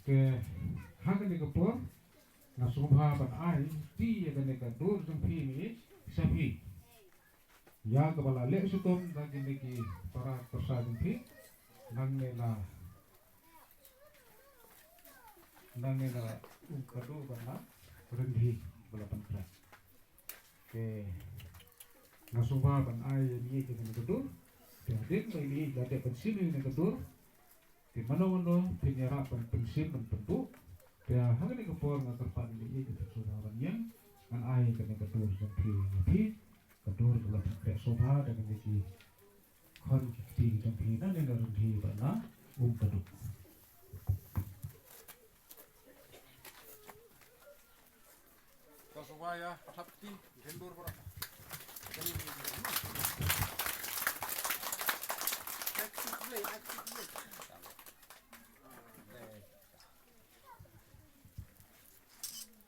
ke hagan ni kapur na subha ban ai ti ya ne ka dur jung phi ni sapi ya ka bala le sutom da ni ki para prasad phi nang ne na kadu bana rendi bala pantra ke na subha ban ai ni ke ne kadu ke din mai ni da te pensin ni kadu di mana-mana penyerapan pensil dan bentuk dia hari ini kepor nggak terpandang ini itu sudah yang kan air kena kedur dan pi kedur dalam kayak sofa dan ini kon di dan pi dan yang dalam di mana keduk supaya hati hendur berapa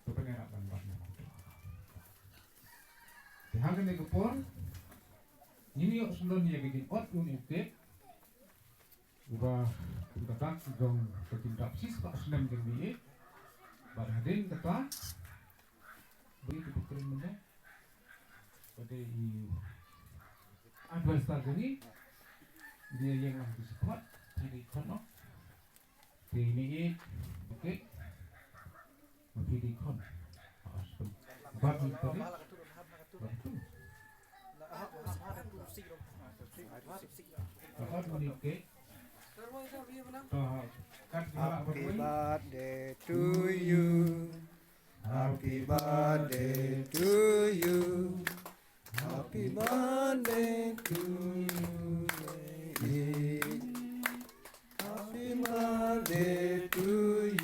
kepengenakan banyak. Di hari ini kepor, ini yuk sebenarnya bikin ot unik, ubah datang dong kecinta sis pak senam jadi, berhadin kata, begitu betul mana, pada advance tadi dia yang nanti support, jadi kono, ini oke. Pilih kon, bagi tadi, Happy birthday to you. Happy birthday to you. Happy birthday to you. Happy birthday to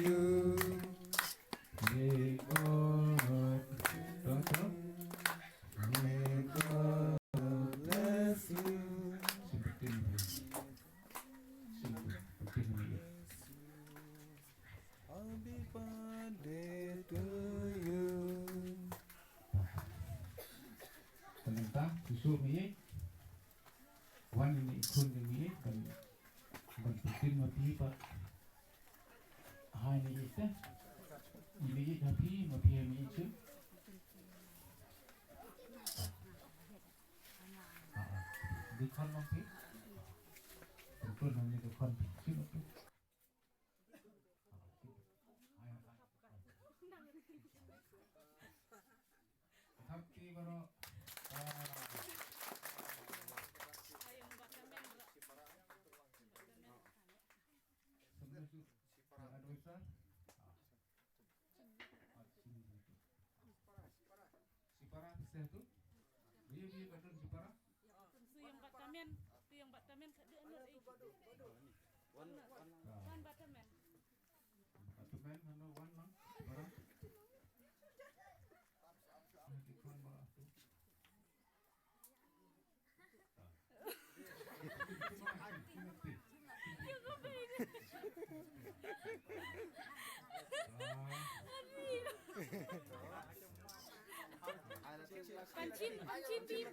you. May God Bless you. Happy birthday to you. Ternyata susu ni, wan ini ikut ni kan, penting mati pak. Hai ni itu, ini tapi mati ni itu. Di kon mati, betul nanti di kon sini tu. Happy baru. Sipara bisa tu? Dia betul sipara? Tu yang batamen kat dia anu ai. Wan batamen. Batamen mana wan mang? Sipara? Di kon bawah tu. Pancim bim.